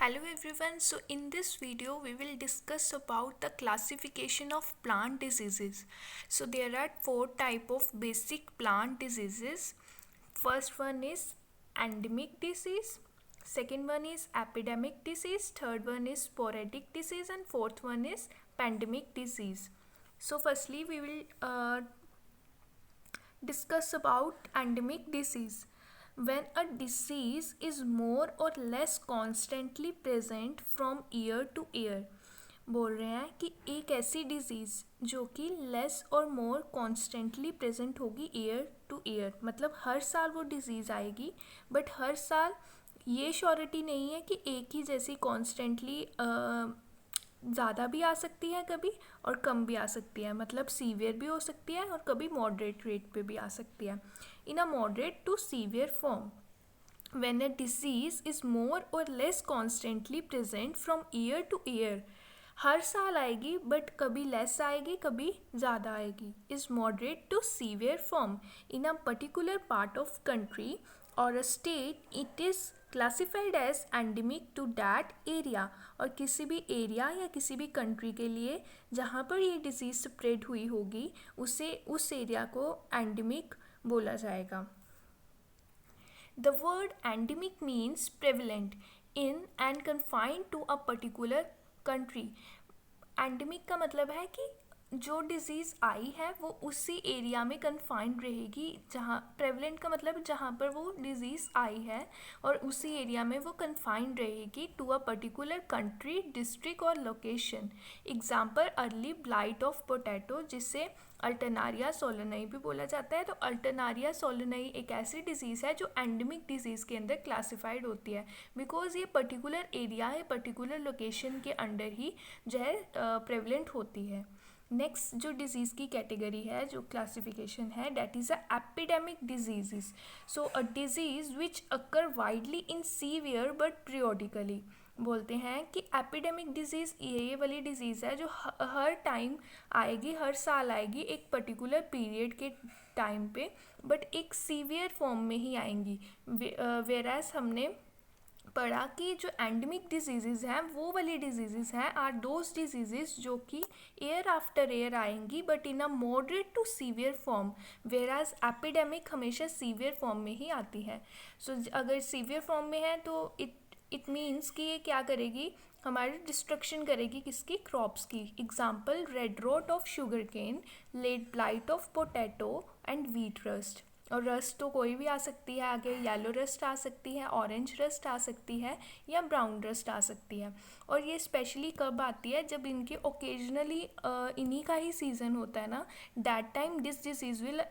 Hello everyone, so in this video we will discuss about the classification of plant diseases. So there are four type of basic plant diseases. First one is endemic disease, second one is epidemic disease, third one is sporadic disease and fourth one is pandemic disease. So firstly we will discuss about endemic disease. When a disease is more or less constantly present from year to year, बोल रहे हैं कि एक ऐसी disease जो कि less और मोर constantly present होगी ईयर टू ईयर, मतलब हर साल वो डिज़ीज़ आएगी बट हर साल ये श्योरिटी नहीं है कि एक ही जैसी कॉन्स्टेंटली ज़्यादा भी आ सकती है कभी और कम भी आ सकती है, मतलब सीवियर भी हो सकती है और कभी मॉडरेट रेट पे भी आ सकती है. In a moderate to severe form, when a disease is more or less constantly present from year to year, हर साल आएगी बट कभी लेस आएगी कभी ज़्यादा आएगी, is moderate to severe form in a particular part of country or a state, it is classified as endemic to that area. और किसी भी एरिया या किसी भी कंट्री के लिए जहाँ पर ये डिजीज़ स्प्रेड हुई होगी उसे उस एरिया को एंडेमिक बोला जाएगा. The word endemic means prevalent in and confined to a particular country. Endemic का मतलब है कि जो डिज़ीज़ आई है वो उसी एरिया में कन्फाइंड रहेगी, जहाँ प्रेवलेंट का मतलब जहाँ पर वो डिज़ीज़ आई है और उसी एरिया में वो कन्फाइंड रहेगी to a particular country, district और location. Example early blight of potato, जिसे अल्टरनारिया सोलोनाई भी बोला जाता है. तो अल्टरनारिया सोलोनाई एक ऐसी डिज़ीज़ है जो एंडेमिक डिज़ीज़ के अंदर क्लासिफाइड होती है बिकॉज ये पर्टिकुलर एरिया है, पर्टिकुलर लोकेशन के अंडर ही जो है प्रेवलेंट होती है. नेक्स्ट जो डिज़ीज़ की कैटेगरी है, जो क्लासिफिकेशन है, that is a epidemic disease. So a disease which occur widely in severe but periodically. बोलते हैं कि एपिडेमिक डिजीज़ ये वाली डिज़ीज़ है जो हर टाइम आएगी, हर साल आएगी एक पर्टिकुलर पीरियड के टाइम पे, बट एक सीवियर फॉर्म में ही आएंगी. वेराज हमने पढ़ा कि जो एंडेमिक डिजीज़ हैं वो वाली डिजीज़ हैं आर दोज डिजीज़ जो कि ईयर आफ्टर ईयर आएंगी but in a moderate to severe form, whereas epidemic हमेशा सीवियर फॉर्म में ही आती है. सो अगर सीवियर फॉर्म में है तो इट मीन्स कि ये क्या करेगी, हमारी डिस्ट्रक्शन करेगी किसकी, क्रॉप्स की. Example red rot of sugarcane, late blight of potato and wheat rust. और रस्ट तो कोई भी आ सकती है, आगे येलो रस्ट आ सकती है, ऑरेंज रस्ट आ सकती है या ब्राउन रस्ट आ सकती है. और ये स्पेशली कब आती है, जब इनके ओकेजनली इन्हीं का ही सीज़न होता है ना, that time this disease will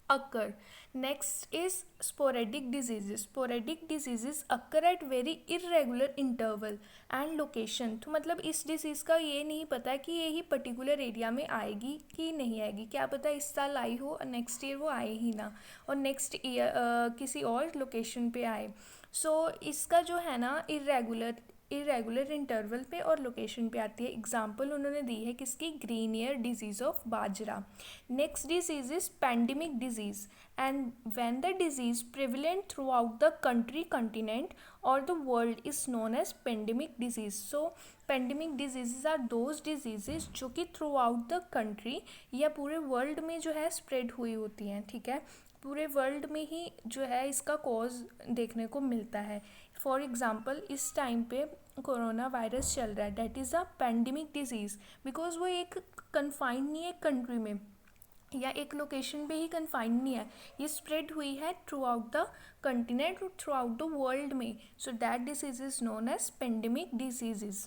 occur. Next is sporadic diseases. Sporadic diseases occur at very irregular interval and location. तो मतलब इस डिजीज़ का ये नहीं पता कि ये ही पर्टिकुलर एरिया में आएगी कि नहीं आएगी, क्या पता इस साल आई हो और नेक्स्ट ईयर वो आए ही ना और नेक्स्ट ईयर किसी और लोकेशन पे आए. सो इसका जो है ना इरेगुलर इंटरवल पे और लोकेशन पे आती है. एग्जाम्पल उन्होंने दी है किसकी, green ear disease of bajra. Next disease is pandemic disease and when the disease prevalent throughout the country, continent और the world is known as pandemic disease. So pandemic disease are those disease जो कि through out the country या पूरे world में जो है spread हुई होती हैं. ठीक है, पूरे वर्ल्ड में ही जो है इसका कॉज देखने को मिलता है. फॉर एग्ज़ाम्पल इस टाइम पे कोरोना वायरस चल रहा है, that is a pandemic disease because वो एक कन्फाइंड नहीं है कंट्री में या एक लोकेशन पे ही कन्फाइंड नहीं है, ये स्प्रेड हुई है थ्रू आउट द कंटिनेंट और थ्रू आउट द वर्ल्ड में. So that disease is known as pandemic disease.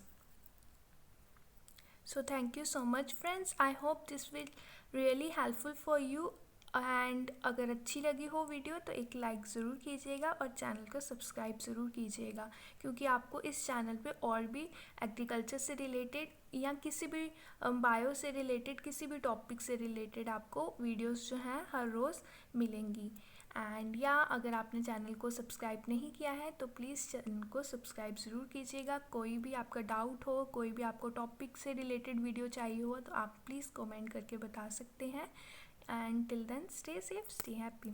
So thank you so much friends, I hope this will really helpful for you. And अगर अच्छी लगी हो video तो एक like ज़रूर कीजिएगा और चैनल को सब्सक्राइब ज़रूर कीजिएगा, क्योंकि आपको इस चैनल पे और भी एग्रीकल्चर से रिलेटेड या किसी भी बायो से रिलेटेड किसी भी टॉपिक से रिलेटेड आपको वीडियोस जो हैं हर रोज़ मिलेंगी. एंड या अगर आपने चैनल को सब्सक्राइब नहीं किया है तो प्लीज़ चैनल को सब्सक्राइब ज़रूर कीजिएगा. कोई भी आपका डाउट हो, कोई भी आपको टॉपिक से रिलेटेड वीडियो चाहिए हो तो आप प्लीज़ कमेंट करके बता सकते हैं. And till then, stay safe, stay happy.